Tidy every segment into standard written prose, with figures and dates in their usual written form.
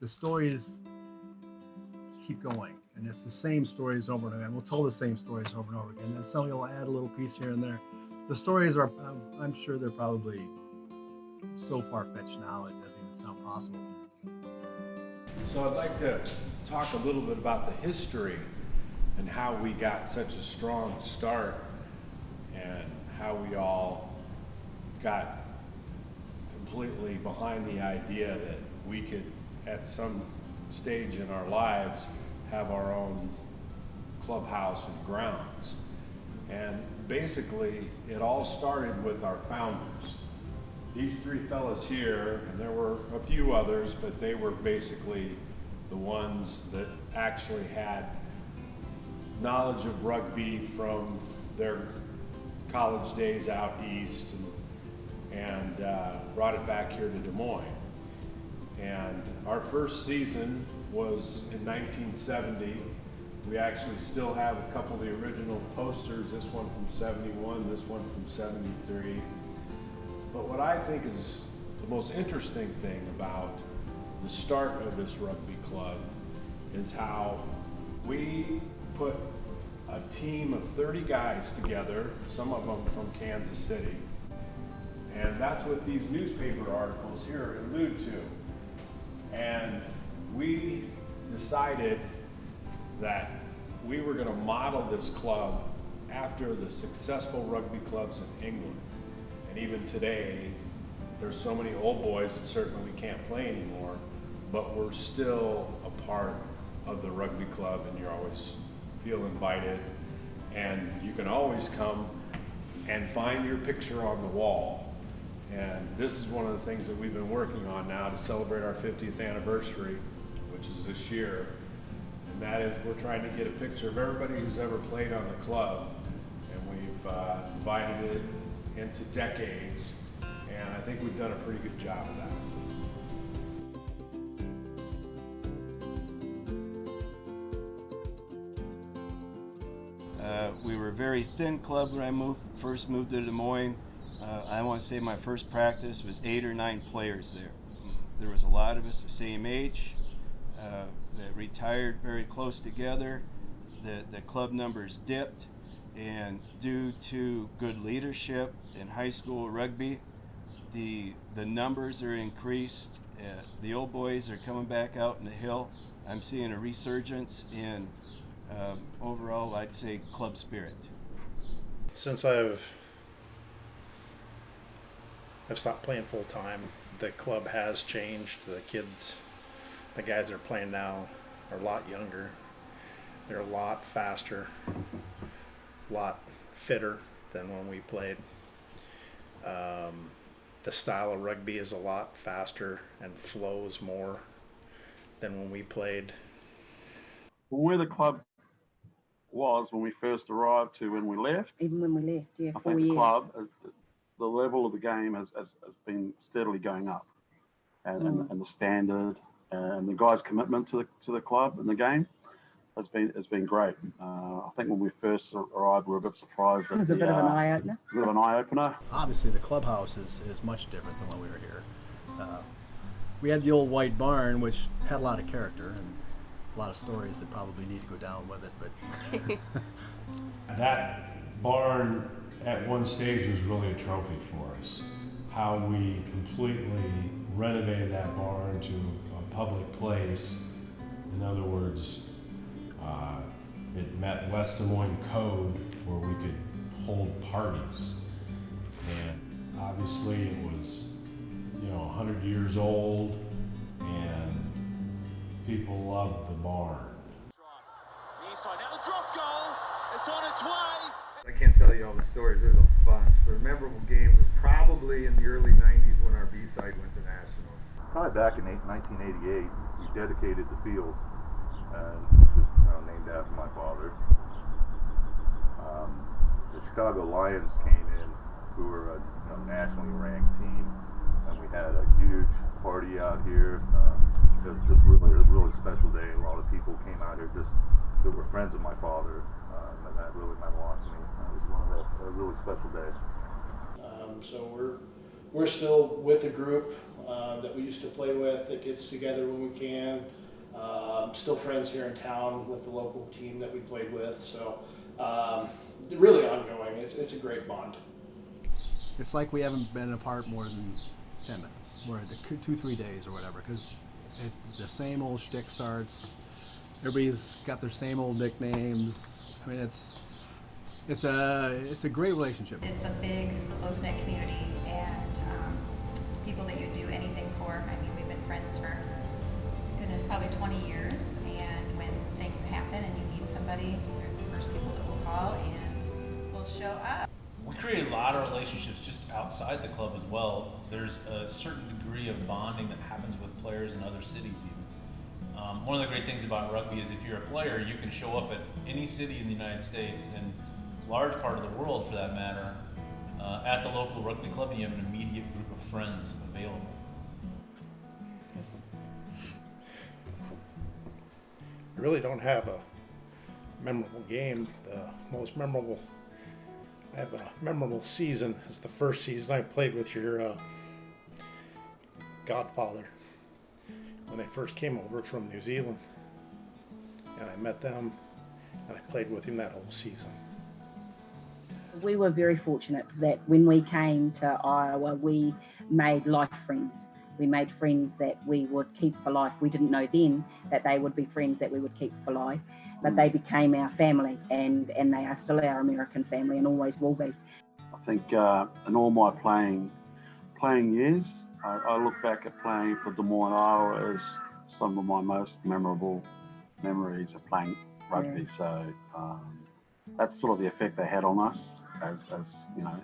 the stories keep going, and it's the same stories over and over again. We'll tell the same stories over and over again, and somebody will add a little piece here and there. The stories are, I'm sure they're probably so far-fetched now it doesn't even sound possible. So I'd like to talk a little bit about the history and how we got such a strong start and how we all got completely behind the idea that we could, at some stage in our lives, have our own clubhouse and grounds. And basically, it all started with our founders. These three fellas here, and there were a few others, but they were basically the ones that actually had knowledge of rugby from their college days out east and brought it back here to Des Moines. And our first season was in 1970. We actually still have a couple of the original posters, this one from 71, this one from 73. But what I think is the most interesting thing about the start of this rugby club is how we put a team of 30 guys together, some of them from Kansas City. And that's what these newspaper articles here allude to. And we decided that we were going to model this club after the successful rugby clubs in England. And even today, there's so many old boys that certainly we can't play anymore, but we're still a part of the rugby club, and you always feel invited. And you can always come and find your picture on the wall. And this is one of the things that we've been working on now to celebrate our 50th anniversary, which is this year. And that is, we're trying to get a picture of everybody who's ever played on the club. And we've divided it into decades. And I think we've done a pretty good job of that. We were a very thin club when I first moved to Des Moines. I want to say my first practice was 8 or 9 players there. There was a lot of us the same age that retired very close together. The club numbers dipped, and due to good leadership in high school rugby, the numbers are increased. The old boys are coming back out in the hill. I'm seeing a resurgence in overall, I'd say, club spirit. Since I've stopped playing full time, the club has changed. The guys that are playing now are a lot younger. They're a lot faster, a lot fitter than when we played. The style of rugby is a lot faster and flows more than when we played. Where the club was when we first arrived to when we left. Even when we left, yeah, I 4 think years. the club, the level of the game has been steadily going up, and the standard and the guys' commitment to the club and the game has been great. I think when we first arrived, we were a bit surprised. That It was a bit of an eye opener. A bit of an eye opener. Obviously, the clubhouse is much different than when we were here. We had the old white barn, which had a lot of character and a lot of stories that probably need to go down with it. But That barn at one stage was really a trophy for us. How we completely renovated that barn to a public place. In other words, it met West Des Moines code where we could hold parties. And obviously it was, 100 years old, and people loved the barn. East side, now the drop goal, it's on its way. I can't tell you all the stories, there's a bunch, but memorable games was probably in the early 90s when our B-side went to nationals. Probably back in 1988, we dedicated the field, which was named after my father. The Chicago Lions came in, who were a nationally ranked team, and we had a huge party out here. It was just a really special day. A lot of people came out here that were friends of my father, and that really meant a lot to me. It was a really special day. So we're we're still with a group that we used to play with that gets together when we can. Still friends here in town with the local team that we played with. So really ongoing. It's a great bond. It's like we haven't been apart more than 10 minutes, or 2-3 days or whatever, because the same old shtick starts. Everybody's got their same old nicknames. I mean, it's a great relationship. It's a big, close-knit community, and people that you'd do anything for. I mean, we've been friends for, goodness, probably 20 years, and when things happen and you need somebody, they're the first people that will call and will show up. We create a lot of relationships just outside the club as well. There's a certain degree of bonding that happens with players in other cities even. One of the great things about rugby is if you're a player, you can show up at any city in the United States and large part of the world for that matter, at the local rugby club, and you have an immediate group of friends available. I really don't have a memorable game. The most memorable, I have a memorable season. It's the first season I played with your godfather when they first came over from New Zealand, and I met them and I played with him that whole season. We were very fortunate that when we came to Iowa, we made life friends. We made friends that we would keep for life. We didn't know then that they would be friends that we would keep for life, but they became our family, and they are still our American family and always will be. I think in all my playing years, I look back at playing for Des Moines, Iowa as some of my most memorable memories of playing rugby. Yeah. So that's sort of the effect they had on us as you know,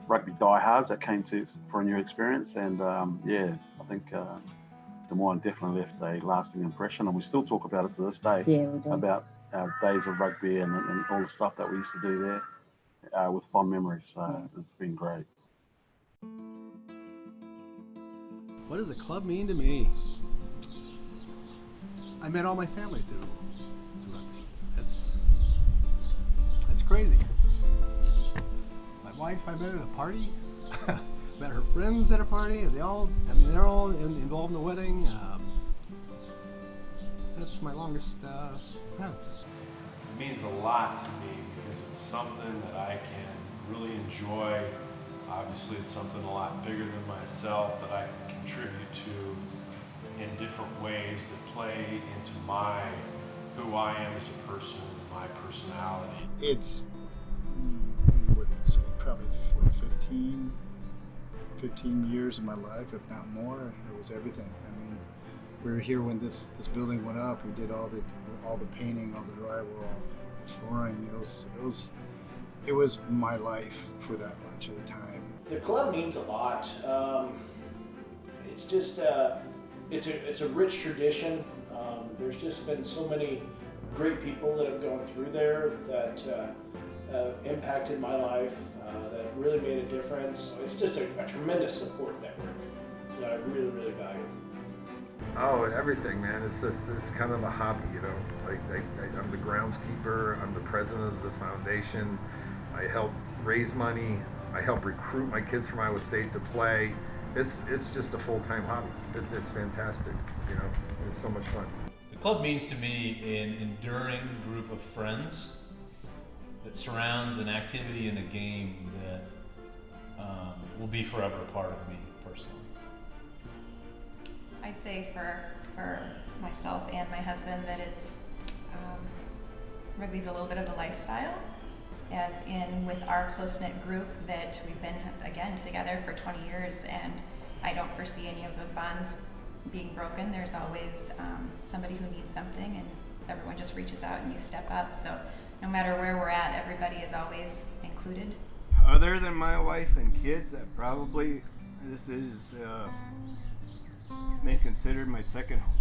rugby diehards that came for a new experience. And yeah, I think Des Moines definitely left a lasting impression, and we still talk about it to this day. Yeah, we do. About our days of rugby and all the stuff that we used to do there with fond memories. So it's been great. What does the club mean to me? I met all my family through rugby. That's crazy. My wife I met at a party. Met her friends at a party. They're all involved in the wedding. That's my longest friends. It means a lot to me because it's something that I can really enjoy. Obviously, it's something a lot bigger than myself that I can contribute to in different ways that play into who I am as a person, my personality. It's probably 15 years of my life, if not more. It was everything. I mean, we were here when this building went up. We did all the painting, all the drywall, the flooring. It was my life for that much of the time. The club means a lot. It's just it's a rich tradition. There's just been so many great people that have gone through there that impacted my life, that really made a difference. It's just a tremendous support network that I really, really value. Oh, everything, man. It's kind of a hobby, you know. Like I'm the groundskeeper. I'm the president of the foundation. I help raise money. I help recruit my kids from Iowa State to play. It's just a full-time hobby. It's fantastic, you know. It's so much fun. The club means to me an enduring group of friends that surrounds an activity and a game that will be forever a part of me personally. I'd say for myself and my husband that it's rugby's a little bit of a lifestyle, as in with our close-knit group that we've been again together for 20 years, and I don't foresee any of those bonds being broken. There's always somebody who needs something, and everyone just reaches out and you step up. So no matter where we're at, everybody is always included. Other than my wife and kids, this is been considered my second home.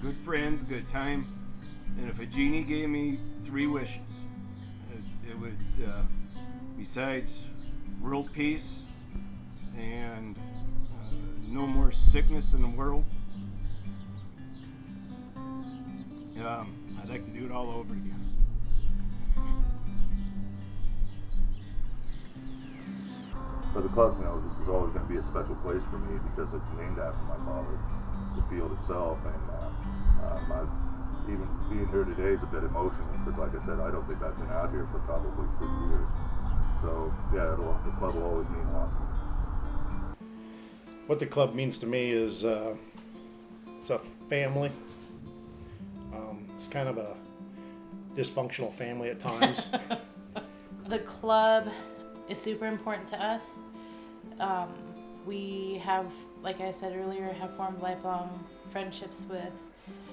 Good friends, good time, and if a genie gave me 3 wishes, it would, besides world peace and no more sickness in the world, I'd like to do it all over again. For the club, this is always going to be a special place for me because it's named after my father, the field itself, and even being here today is a bit emotional because, like I said, I don't think I've been out here for probably 3 years. So, yeah, the club will always mean a lot to me. What the club means to me is it's a family. It's kind of a dysfunctional family at times. The club is super important to us. We have, like I said earlier, have formed lifelong friendships with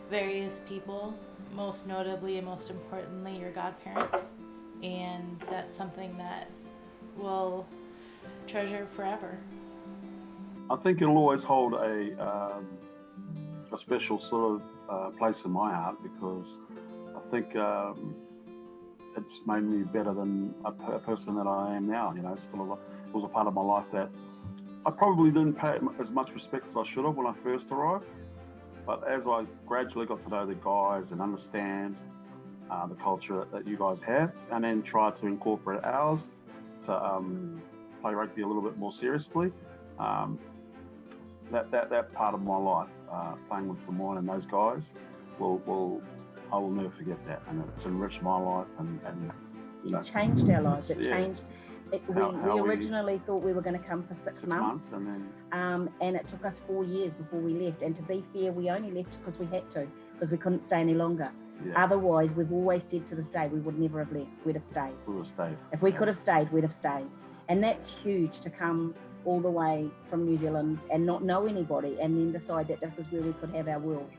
various people, most notably and most importantly your godparents, and that's something that we'll treasure forever. I think it'll always hold a special sort of place in my heart because I think it's made me better than a person that I am now. It was a part of my life that I probably didn't pay as much respect as I should have when I first arrived. But as I gradually got to know the guys and understand the culture that you guys have, and then try to incorporate ours to play rugby a little bit more seriously, that part of my life, playing with Des Moines and those guys, I will never forget that, and it's enriched my life, and It changed our lives. It Yeah. changed. We originally thought we were going to come for 6 months, and then and it took us 4 years before we left. And to be fair, we only left because we had to, because we couldn't stay any longer. Yeah. Otherwise, we've always said to this day, we would never have left. We'd have stayed. we will stay. If we could have stayed, we'd have stayed. And that's huge, to come all the way from New Zealand and not know anybody and then decide that this is where we could have our world.